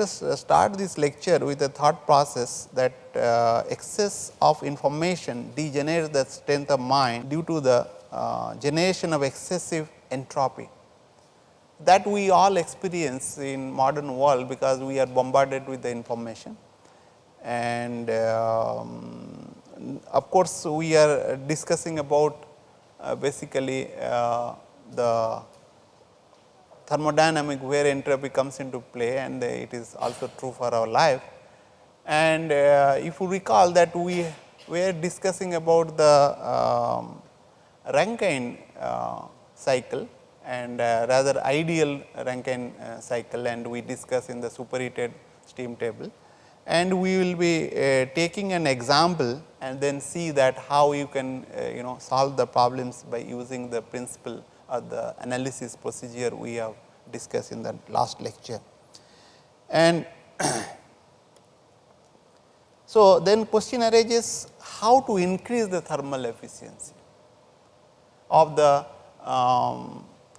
us start this lecture with a thought process that excess of information degenerates the strength of mind due to the generation of excessive entropy that we all experience in modern world, because we are bombarded with the information. And of course, we are discussing about basically the thermodynamic where entropy comes into play, and it is also true for our life. And if you recall that we were discussing about the Rankine cycle, and rather ideal Rankine cycle, and we discuss in the superheated steam table. And we will be taking an example and then see that how you can solve the problems by using the principle or the analysis procedure we have discussed in the last lecture. And so, then question arises how to increase the thermal efficiency of the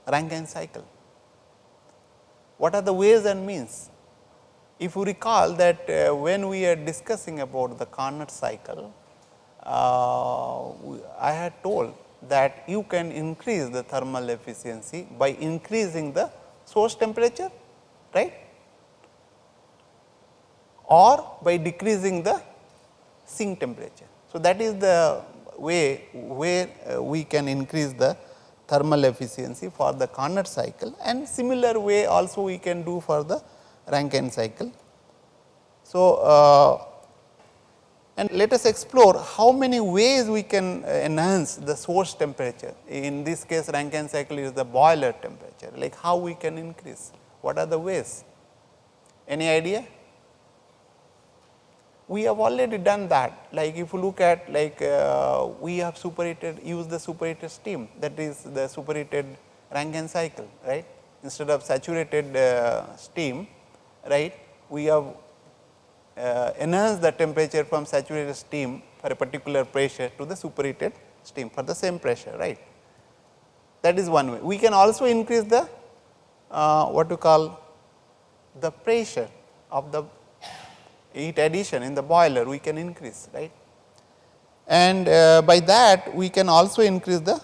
Rankine cycle. What are the ways and means? If you recall that when we are discussing about the Carnot cycle, I had told that you can increase the thermal efficiency by increasing the source temperature, right, or by decreasing the sink temperature. So, that is the way where we can increase the thermal efficiency for the Carnot cycle, and similar way also we can do for the Rankine cycle. So, and let us explore how many ways we can enhance the source temperature. In this case, Rankine cycle is the boiler temperature, like how we can increase, what are the ways? Any idea? We have already done that, like if you look at like we have superheated, use the superheated steam, that is the superheated Rankine cycle, right. Instead of saturated steam, right, we have enhanced the temperature from saturated steam for a particular pressure to the superheated steam for the same pressure, right. That is one way. We can also increase the what you call the pressure of the heat addition in the boiler, we can increase, right. And by that we can also increase the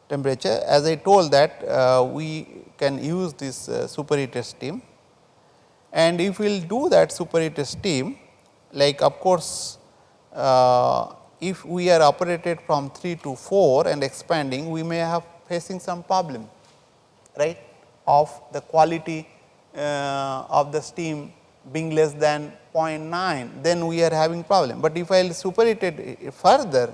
temperature. As I told that we can use this superheated steam, and if we will do that superheated steam, like of course, if we are operated from 3 to 4 and expanding, we may have facing some problem, right, of the quality of the steam being less than 0.9, then we are having problem. But if I will superheat it further,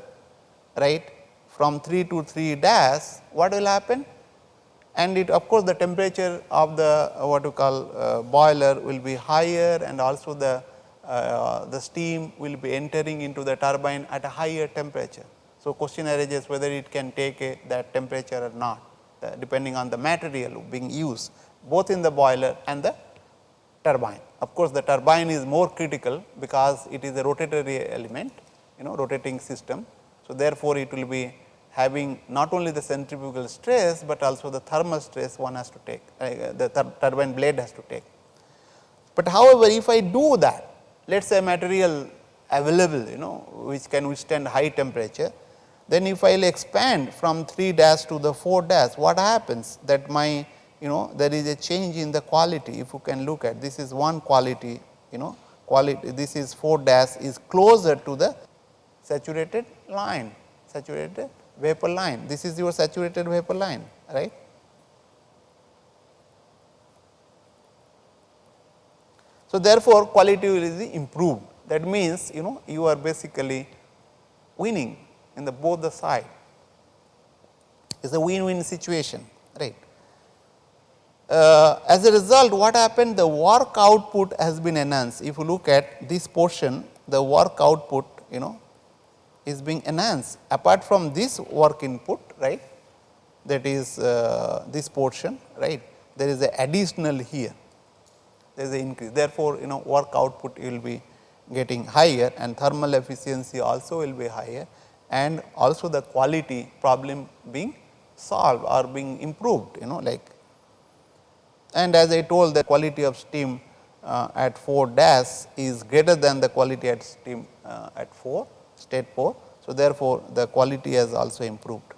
right, from 3 to 3 dash, what will happen? And it of course, the temperature of the what you call boiler will be higher, and also the steam will be entering into the turbine at a higher temperature. So, question arises whether it can take that temperature or not, depending on the material being used both in the boiler and the turbine. Of course, the turbine is more critical because it is a rotatory element, rotating system. So, therefore, it will be having not only the centrifugal stress, but also the thermal stress one has to take, the turbine blade has to take. But however, if I do that, let us say material available, which can withstand high temperature, then if I will expand from 3 dash to the 4 dash, what happens? That my there is a change in the quality. If you can look at, this is one quality, quality, this is 4 dash is closer to the saturated line, saturated vapor line. This is your saturated vapor line, right. So, therefore, quality will be improved. That means, you are basically winning in the both the side. It is a win-win situation, right. As a result, what happened? The work output has been enhanced. If you look at this portion, the work output, is being enhanced. Apart from this work input, right, that is this portion, right, there is an additional here, there is an increase. Therefore, work output will be getting higher, and thermal efficiency also will be higher, and also the quality problem being solved or being improved, like. And as I told, the quality of steam at 4 dash is greater than the quality at steam at 4 state 4. So, therefore, the quality has also improved.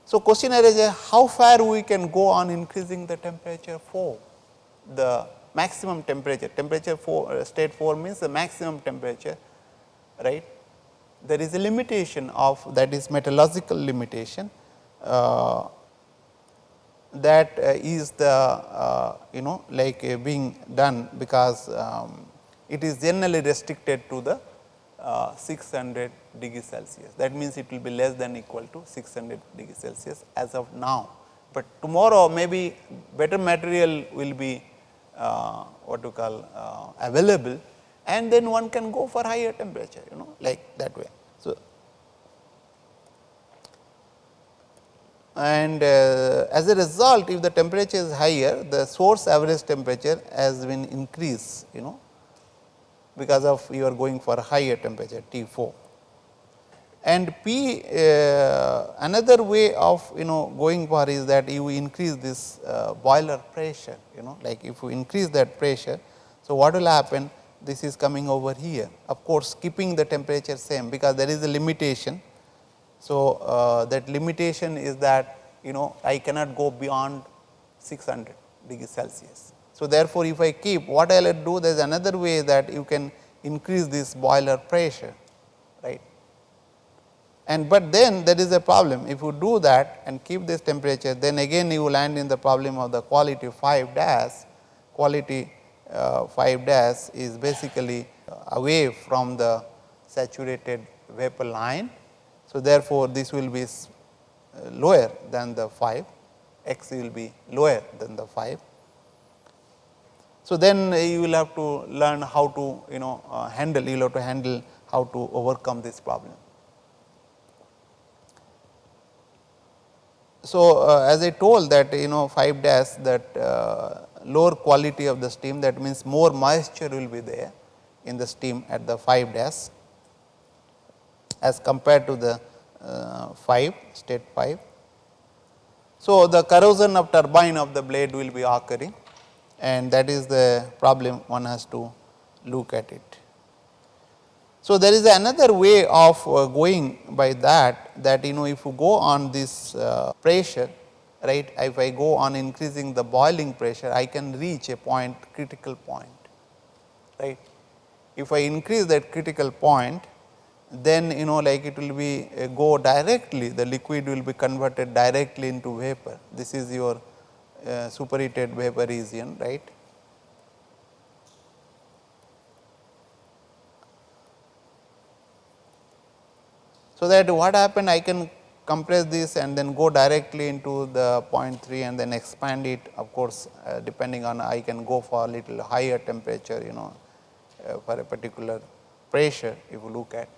So, question arises, how far we can go on increasing the temperature 4, the maximum temperature 4 state 4 means the maximum temperature, right. There is a limitation of, that is metallurgical limitation, that is the like being done, because it is generally restricted to the 600 degree Celsius. That means, it will be less than equal to 600 degree Celsius as of now, but tomorrow maybe better material will be what you call available, and then one can go for higher temperature, like that way. So, and as a result, if the temperature is higher, the source average temperature has been increased, because of you are going for higher temperature T 4. And P, another way of going for is that you increase this boiler pressure, like if you increase that pressure. So, what will happen? This is coming over here, of course, keeping the temperature same, because there is a limitation. So, that limitation is that I cannot go beyond 600 degree Celsius. So, therefore, if I keep, what I will do, there is another way that you can increase this boiler pressure, right. And but then there is a problem, if you do that and keep this temperature, then again you will land in the problem of the quality 5 dash. Quality 5 dash is basically away from the saturated vapor line. So, therefore, this will be lower than the 5, x will be lower than the 5. So, then you will have to learn how to handle, you will have to handle how to overcome this problem. So, as I told that 5 dash, that lower quality of the steam, that means more moisture will be there in the steam at the 5 dash as compared to the 5 state 5. So, the corrosion of turbine of the blade will be occurring, and that is the problem one has to look at it. So, there is another way of going by that if you go on this pressure, right, if I go on increasing the boiling pressure, I can reach a point, critical point, right. If I increase that critical point, then like it will be go directly, the liquid will be converted directly into vapor. This is your superheated vapor region, right. So, that what happened, I can compress this and then go directly into the 0.3 and then expand it, of course, depending on, I can go for a little higher temperature for a particular pressure, if you look at,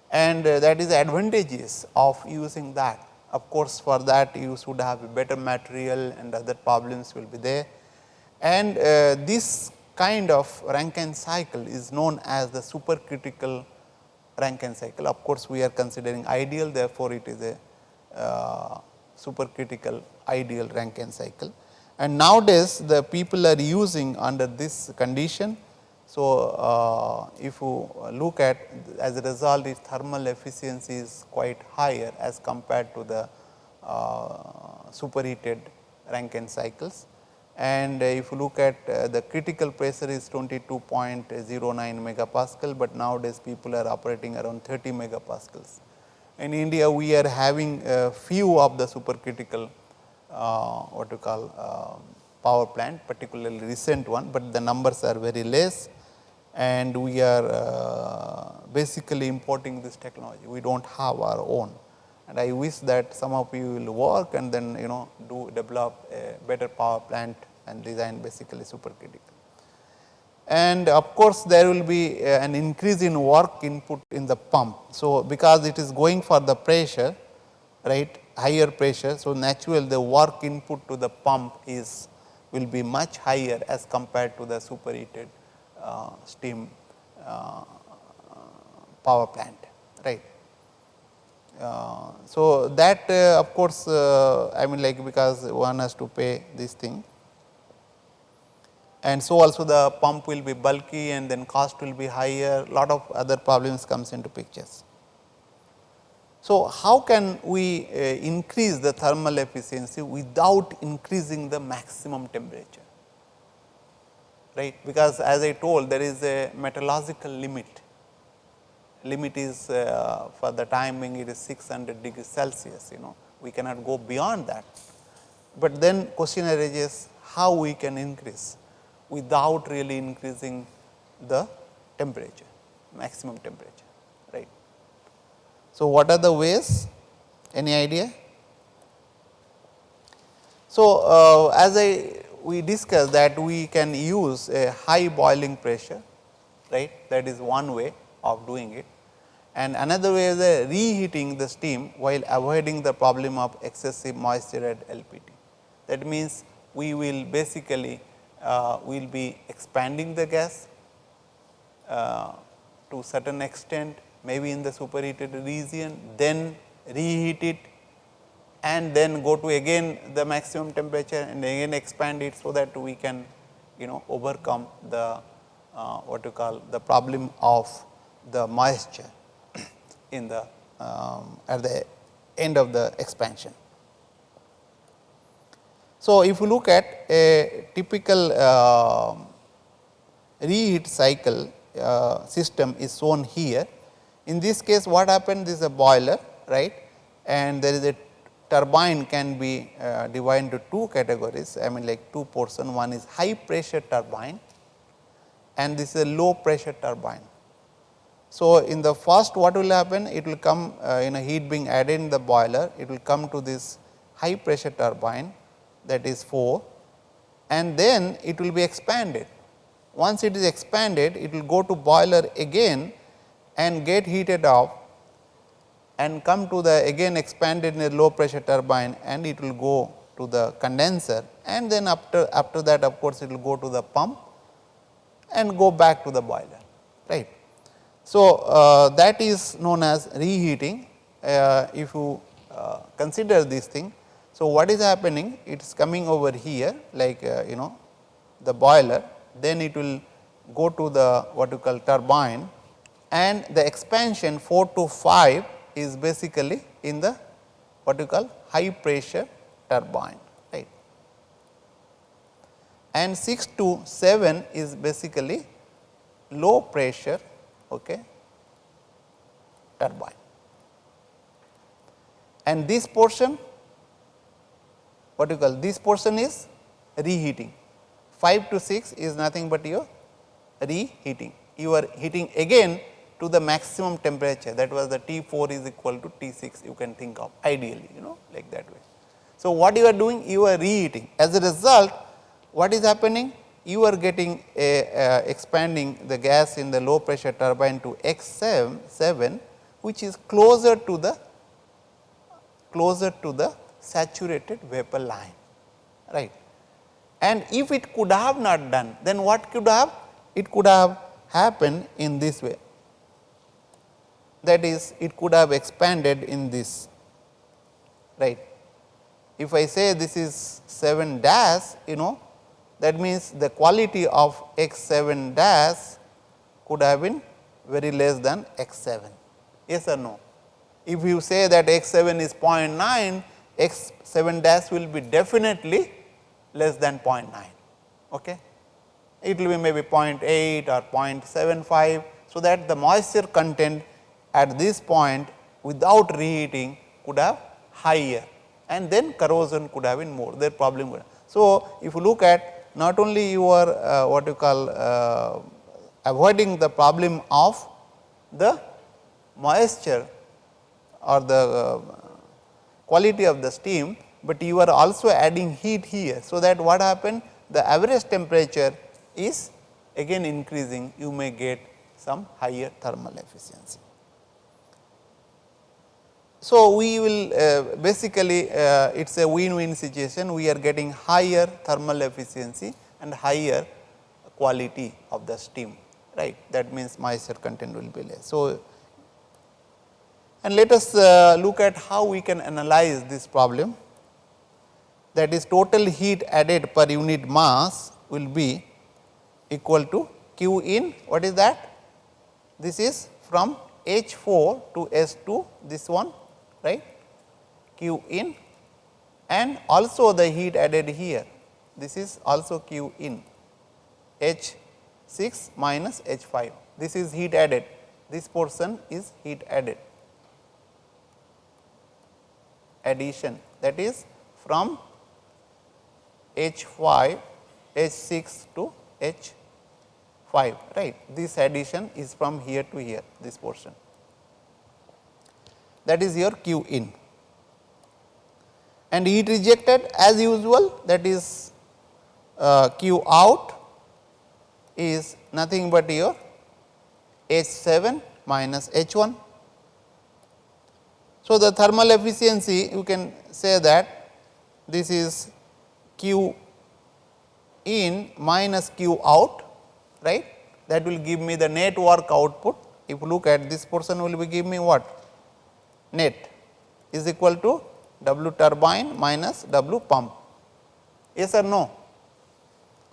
and that is advantages of using that. Of course, for that you should have a better material and other problems will be there, and this kind of Rankine cycle is known as the supercritical Rankine cycle. Of course, we are considering ideal, therefore, it is a supercritical ideal Rankine cycle, and nowadays the people are using under this condition. So, if you look at, as a result, its thermal efficiency is quite higher as compared to the superheated Rankine cycles. And if you look at the critical pressure is 22.09 megapascal, but nowadays people are operating around 30 megapascals. In India, we are having a few of the supercritical what you call power plant, particularly recent one, but the numbers are very less, and we are basically importing this technology. We do not have our own, and I wish that some of you will work and then do develop a better power plant and design basically supercritical. And of course, there will be an increase in work input in the pump. So, because it is going for the pressure, right, higher pressure. So, naturally the work input to the pump will be much higher as compared to the superheated steam power plant, right. So, that of course, I mean, like, because one has to pay this thing, and so also the pump will be bulky and then cost will be higher, lot of other problems comes into pictures. So, how can we increase the thermal efficiency without increasing the maximum temperature, right? Because as I told, there is a metallurgical limit. Limit is for the timing it is 600 degrees Celsius, we cannot go beyond that. But then question arises how we can increase without really increasing the temperature, maximum temperature, right. So, what are the ways? Any idea? So, as we discussed that we can use a high boiling pressure, right, that is one way of doing it, and another way is reheating the steam while avoiding the problem of excessive moisture at LPT. That means, we will basically will be expanding the gas to certain extent, maybe in the superheated region, then reheat it and then go to again the maximum temperature and again expand it, so that we can overcome the what you call the problem of the moisture in the at the end of the expansion. So, if you look at a typical reheat cycle system is shown here. In this case, what happened? This is a boiler, right, and there is a turbine can be divided into two categories. I mean, like two portion. One is high pressure turbine, and this is a low pressure turbine. So, in the first, what will happen? It will come heat being added in the boiler. It will come to this high pressure turbine, that is 4, and then it will be expanded. Once it is expanded, it will go to boiler again and get heated up and come to the again expanded in a low pressure turbine, and it will go to the condenser, and then after that, of course, it will go to the pump and go back to the boiler, right. So, that is known as reheating. If you consider this thing, so what is happening? It is coming over here like the boiler, then it will go to the what you call turbine, and the expansion 4 to 5 is basically in the what you call high pressure turbine, right, and 6 to 7 is basically low pressure turbine, and this portion what you call this portion is reheating. 5 to 6 is nothing but your reheating. You are heating again to the maximum temperature, that was the T4 is equal to T6, you can think of ideally like that way. So, what you are doing? You are reheating. As a result, what is happening? You are getting expanding the gas in the low pressure turbine to X7, which is closer to the saturated vapor line, right. And if it could have not done, then what could have? It could have happened in this way, that is, it could have expanded in this, right. If I say this is 7 dash, that means the quality of X7 dash could have been very less than X7, yes or no. If you say that X7 is 0.9, X7 dash will be definitely less than 0.9, okay. It will be maybe 0.8 or 0.75. So, that the moisture content at this point without reheating could have higher, and then corrosion could have been more, their problem would have. So, if you look at not only you are what you call avoiding the problem of the moisture or the quality of the steam, but you are also adding heat here. So, that what happened? The average temperature is again increasing, you may get some higher thermal efficiency. So, we will basically it is a win-win situation, we are getting higher thermal efficiency and higher quality of the steam, right. That means moisture content will be less. So, and let us look at how we can analyze this problem, that is total heat added per unit mass will be equal to Q in, what is that? This is from H4 to S2, this one, right, Q in, and also the heat added here, this is also Q in, H6 minus H5, this is heat added, this portion is heat added, addition, that is from H5, H6 to H5, right. This addition is from here to here, this portion, that is your Q in. And heat rejected as usual, that is Q out is nothing but your H7 minus H1. So, the thermal efficiency you can say that this is Q in minus Q out, right, that will give me the net work output. If you look at this portion will be give me what? Net is equal to W turbine minus W pump, yes or no?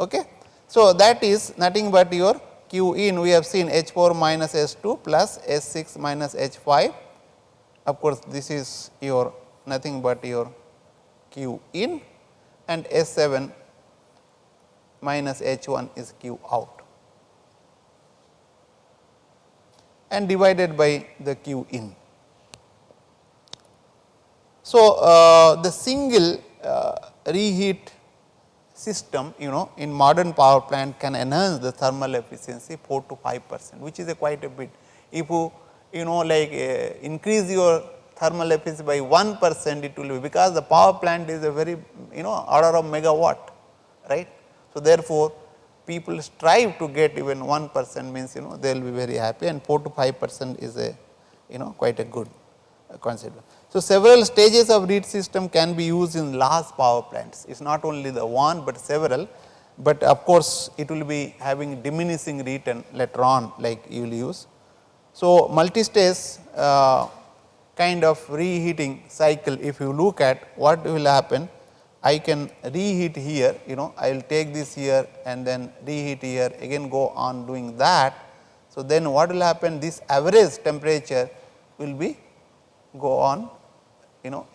Okay. So, that is nothing but your Q in, we have seen H4 minus S2 plus S6 minus H5, of course, this is your nothing but your Q in, and S7 minus H1 is Q out, and divided by the Q in. So, the single reheat system, in modern power plant can enhance the thermal efficiency 4 to 5%, which is a quite a bit. If you like increase your thermal efficiency by 1%, it will be, because the power plant is a very order of megawatt, right. So, therefore, people strive to get even 1%, means they will be very happy, and 4 to 5% is a quite a good consider. So, several stages of reheat system can be used in large power plants. It is not only the one, but several, but of course, it will be having diminishing return later on, like you will use. So, multi-stage kind of reheating cycle, if you look at what will happen, I can reheat here, I will take this here and then reheat here, again go on doing that. So, then what will happen, this average temperature will be go on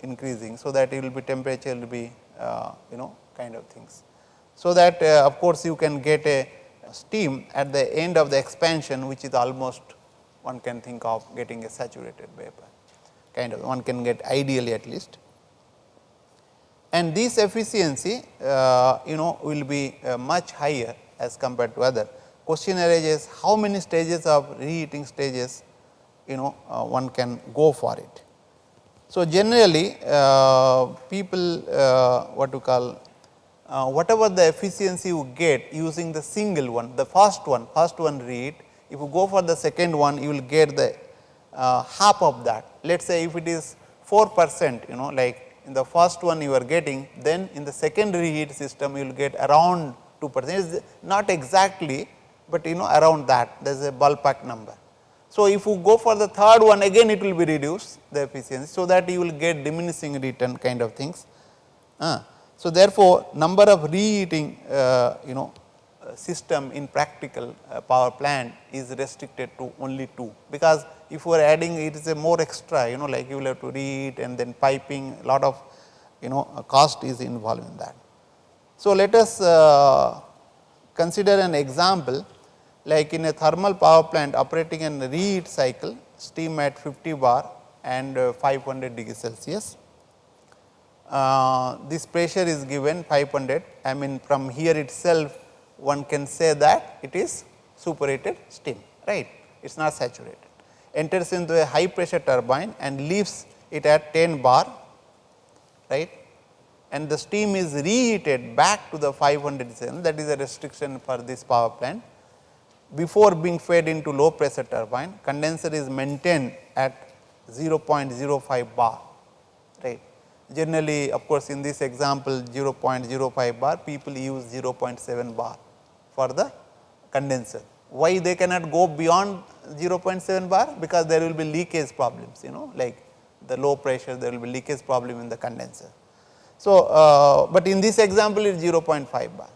increasing. So, that it will be temperature will be kind of things. So, that of course, you can get a steam at the end of the expansion, which is almost one can think of getting a saturated vapor, kind of one can get ideally at least. And this efficiency will be much higher as compared to other. Question arises, how many stages of reheating stages one can go for it. So, generally people what to call whatever the efficiency you get using the single one, the first one reheat, if you go for the second one, you will get the half of that. Let us say if it is 4%, like in the first one you are getting, then in the second reheat system you will get around 2%. It is not exactly, but around that, there is a ballpark number. So, if you go for the third one, again it will be reduced the efficiency, so that you will get diminishing return kind of things. So, therefore, number of reheating system in practical power plant is restricted to only 2, because if you are adding, it is a more extra, like you will have to reheat and then piping, lot of cost is involved in that. So, let us consider an example, like in a thermal power plant operating in a reheat cycle, steam at 50 bar and 500 degree Celsius. This pressure is given 500, I mean from here itself one can say that it is superheated steam, right, it is not saturated. Enters into a high pressure turbine and leaves it at 10 bar, right, and the steam is reheated back to the 500 cell, that is a restriction for this power plant. Before being fed into low pressure turbine, condenser is maintained at 0.05 bar, right. Generally, of course, in this example 0.05 bar, people use 0.7 bar for the condenser. Why they cannot go beyond 0.7 bar? Because there will be leakage problems, like the low pressure, there will be leakage problem in the condenser. So, but in this example it is 0.5 bar.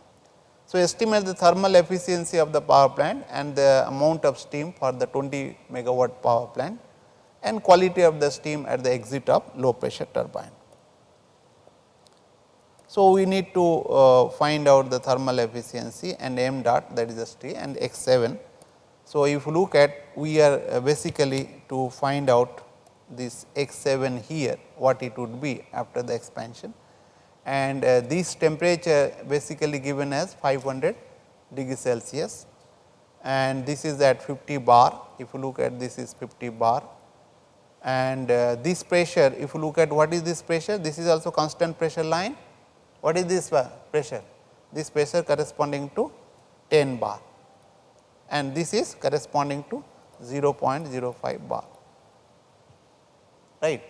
So, estimate the thermal efficiency of the power plant and the amount of steam for the 20 megawatt power plant and quality of the steam at the exit of low pressure turbine. So, we need to find out the thermal efficiency and m dot, that is the T, and x 7. So, if you look at, we are basically to find out this x 7 here, what it would be after the expansion, and this temperature basically given as 500 degree Celsius, and this is at 50 bar. If you look at, this is 50 bar, and this pressure, if you look at what is this pressure, this is also constant pressure line. What is this pressure? This pressure corresponding to 10 bar, and this is corresponding to 0.05 bar, right.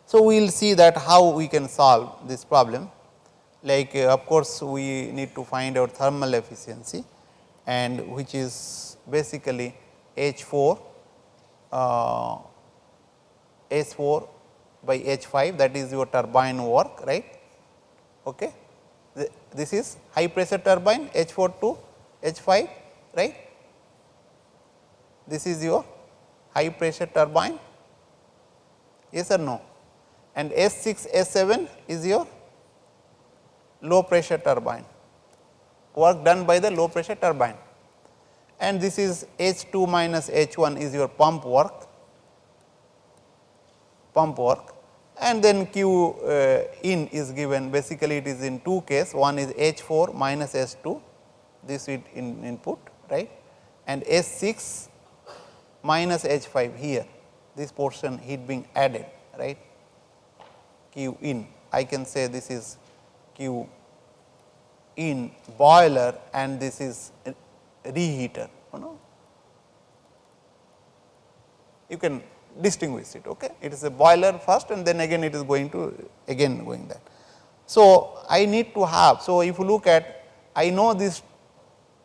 So, we will see that how we can solve this problem, like of course, we need to find out thermal efficiency, and which is basically H 4 S 4 by H 5, that is your turbine work, right. Okay. This is high pressure turbine H 4 to H 5, right. This is your high pressure turbine, yes or no, and S 6 S 7 is your low pressure turbine, work done by the low pressure turbine, and this is H 2 minus H 1 is your pump work, and then Q in is given, basically it is in two cases, one is H 4 minus S 2, this is in input, right, and S 6 minus H 5 here, this portion heat being added, right, Q in. I can say this is Q in boiler and this is reheater, you know. You can distinguish it, okay. It is a boiler first and then again it is going to again going that. So, I need to have, so if you look at, I know this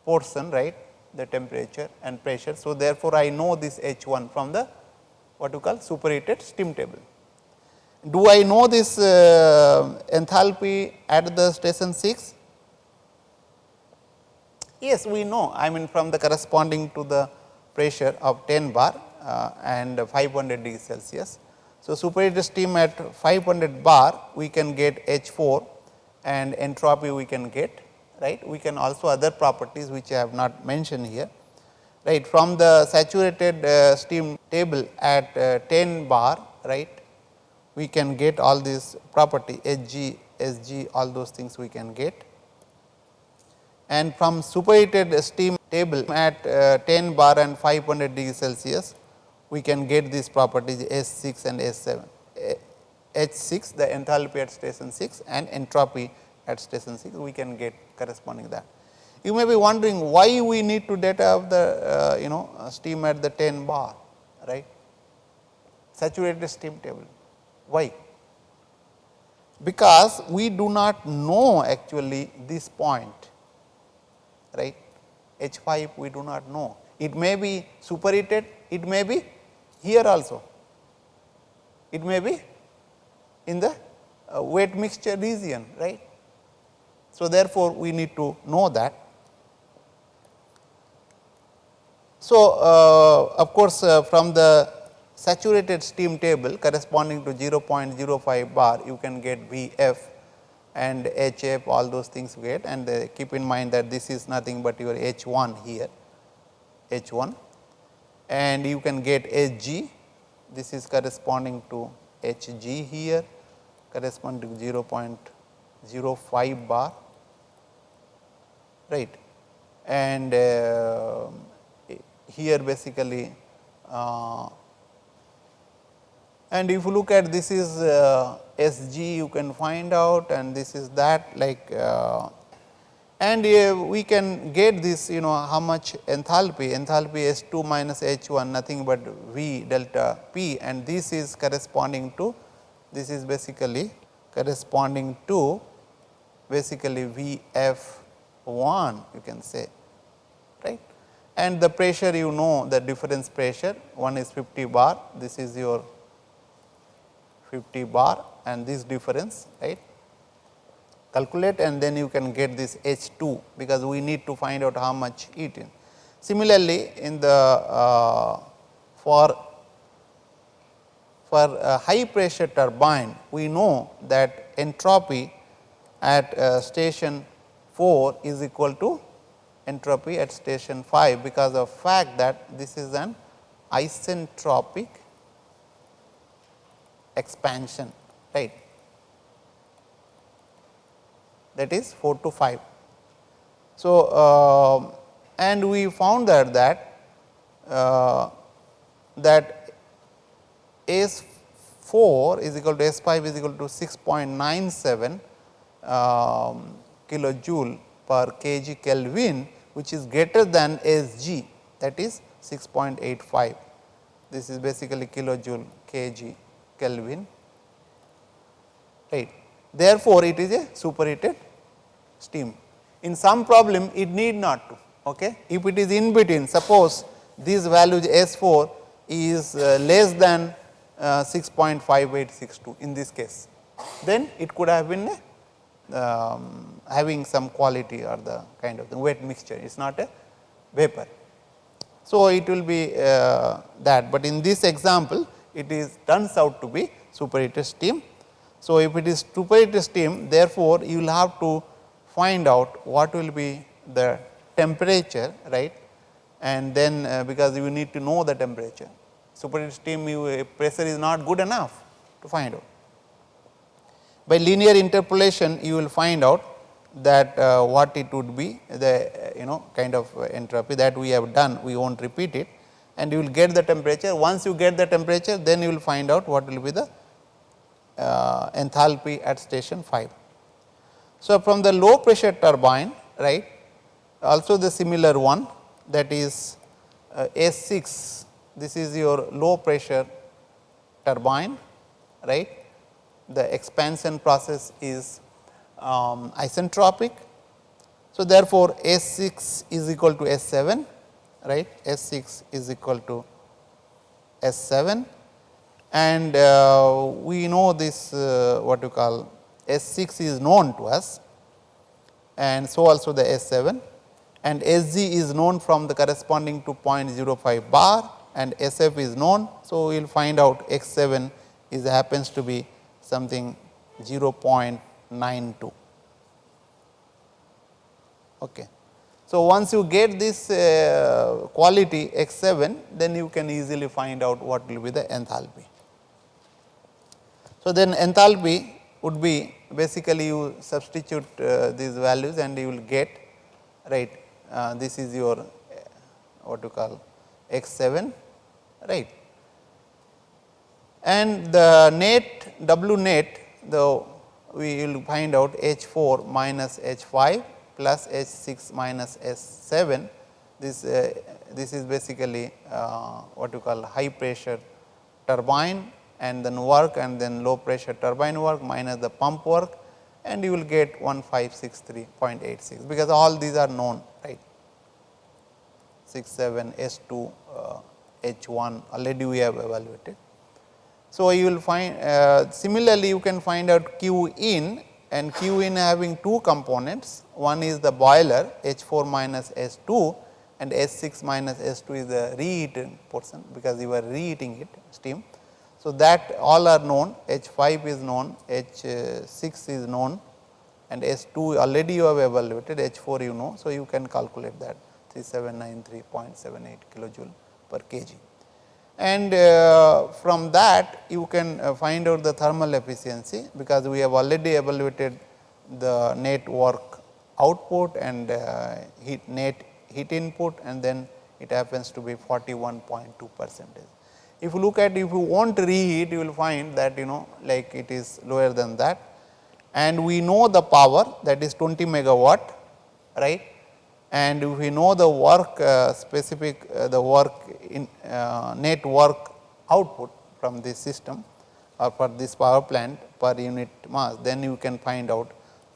portion, right, the temperature and pressure. So, therefore, I know this H 1 from the what you call superheated steam table. Do I know this enthalpy at the station 6? Yes, we know, I mean from the corresponding to the pressure of 10 bar and 500 degree Celsius. So, superheated steam at 500 bar we can get H 4 and entropy we can get, right. We can also other properties which I have not mentioned here, right. From the saturated steam table at 10 bar, right, we can get all these property Hg, Sg, all those things we can get. And from superheated steam table at 10 bar and 500 degree Celsius, we can get these properties S 6 and S 7. H 6 the enthalpy at station 6 and entropy at station 6, we can get corresponding that. You may be wondering why we need to data of the steam at the 10 bar, right, saturated steam table. Why? Because we do not know actually this point, right, H 5 we do not know. It may be superheated, it may be here also, it may be in the wet mixture region, right. So, therefore, we need to know that. So, of course, from the saturated steam table corresponding to 0.05 bar, you can get Vf and Hf, all those things we get, and keep in mind that this is nothing but your H 1 here, H 1, and you can get Hg, this is corresponding to Hg here, corresponding to 0.05 bar, right, and here basically and if you look at this is Sg you can find out, and this is that, like and we can get this how much enthalpy, S 2 minus H 1 nothing but V delta P, and this is corresponding to, this is basically corresponding to basically Vf 1 you can say, right. And the pressure the difference pressure, one is 50 bar, this is your 50 bar and this difference, right, calculate, and then you can get this H 2, because we need to find out how much heat in. Similarly, in the for a high pressure turbine, we know that entropy at station 4 is equal to entropy at station 5, because of fact that this is an isentropic expansion, right, that is 4 to 5. So, and we found that S 4 is equal to S 5 is equal to 6.97 kilojoule per kg Kelvin, which is greater than S g, that is 6.85. This is basically kilojoule kg Kelvin, right. Therefore, it is a superheated steam. In some problem it need not to. Okay. If it is in between, suppose this value S 4 is less than 6.5862 in this case, then it could have been having some quality or the kind of the wet mixture, it is not a vapor. So, it will be that, but in this example it is turns out to be superheated steam. So, if it is superheated steam, therefore, you will have to find out what will be the temperature, right, and then because you need to know the temperature. Superheated steam pressure is not good enough to find out. By linear interpolation, you will find out that what it would be the kind of entropy that we have done, we will not repeat it, and you will get the temperature. Once you get the temperature, then you will find out what will be the enthalpy at station 5. So, from the low pressure turbine, right, also the similar one, that is S 6, this is your low pressure turbine, right. The expansion process is isentropic. So, therefore, S 6 is equal to S 7, right, S 6 is equal to S 7, and we know this what you call S 6 is known to us, and so also the S 7, and S g is known from the corresponding to 0.05 bar, and S f is known. So, we will find out X 7 is happens to be something 0.92. Okay. So, once you get this quality X 7, then you can easily find out what will be the enthalpy. So, then enthalpy would be basically you substitute these values and you will get, right, this is your what you call X 7, right. And the net W net, we will find out H 4 minus H 5 plus H 6 minus S 7. This is basically what you call high pressure turbine, and then work, and then low pressure turbine work minus the pump work, and you will get 1563.86, because all these are known, right, 6 7 S 2 H 1 already we have evaluated. So, you will find similarly you can find out Q in, and Q in having two components, one is the boiler H 4 minus S 2 and S 6 minus S 2 is the reheating portion, because you are reheating it steam. So, that all are known, H 5 is known, H 6 is known, and S 2 already you have evaluated, H 4 you know. So, you can calculate that 3793.78 kilojoule per kg. And from that you can find out the thermal efficiency, because we have already evaluated the net work output and net heat input, and then it happens to be 41.2%. If you look at, if you want to reheat, you will find that like it is lower than that, and we know the power, that is 20 megawatt, right. And if we know the work specific, the work in net work output from this system or for this power plant per unit mass, then you can find out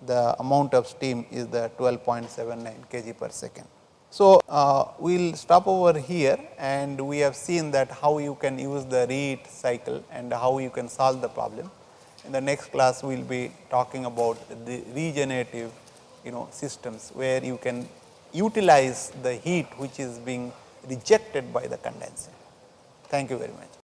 the amount of steam is the 12.79 kg per second. So, we will stop over here, and we have seen that how you can use the reheat cycle and how you can solve the problem. In the next class, we will be talking about the regenerative systems, where you can utilize the heat which is being rejected by the condensate. Thank you very much.